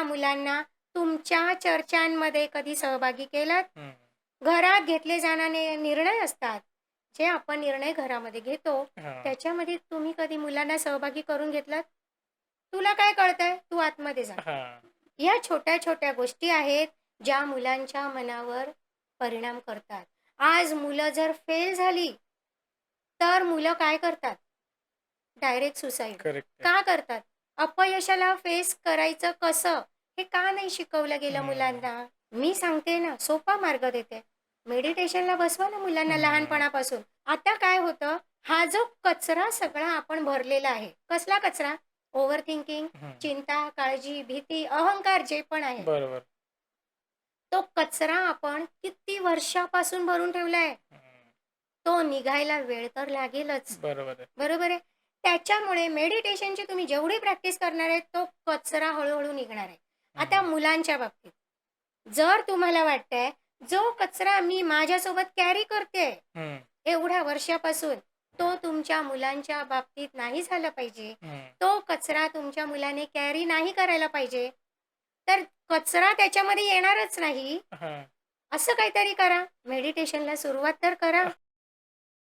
मुलांना तुमच्या चर्चांमध्ये कधी सहभागी केलात? हं. घरात घेतले जाणारे निर्णय असतात. जे आपण निर्णय घरामध्ये घेतो, हां. त्याच्यामध्ये तुम्ही कधी मुलांना सहभागी करून घेतलात? तुला काय कळतंय? तू आतमध्ये जा. हां. या छोट्या-छोट्या गोष्टी आहेत, ज्या मुलांच्या मनावर परिणाम करतात. आज मुलं जर फेल झाली, तर मुलं काय करतात? Direct suicide. करेक्ट आहे. का करतात? अपयशाला फेस करायचं कसं? हे का नाही शिकवलं गेलं हं. मुलांना? मी सांगते ना, सोपा मार्ग देते. मेडिटेशनला बसवा ना मुलांना हं. लहानपणापासून. आता काय होतं, हा जो कचरा सगळा आपण भरलेला आहे. कसला कचरा? ओव्हर थिंकिंग, हं. चिंता, काळजी, भीती, अहंकार जे पण आहे. बरोबर. तो कचरा आपण किती वर्षापासून भरून ठेवलाय. हं. तो निघायला वेळ तर लागेलच. बरोबर आहे. बरोबर आहे. त्याच्यामुळे मेडिटेशनची तुम्ही जेवढी प्रॅक्टिस करणार आहे, तो कचरा हळू-हळू निघणार आहे. आता हं. मुलांच्या बाबतीत, जर तुम्हाला वाटतंय, जो कचरा मी माझ्यासोबत कॅरी करतेय, हं. एवढ्या वर्षापासून, तो तुमच्या मुलांच्या बाबतीत नाही झाला पाहिजे. हं. तो कचरा तुमच्या मुलाने कॅरी नाही करायला पाहिजे. तर कचरा त्याच्यामध्ये येणारच नाही. हां. असं काहीतरी करा. मेडिटेशनला सुरुवात तर करा.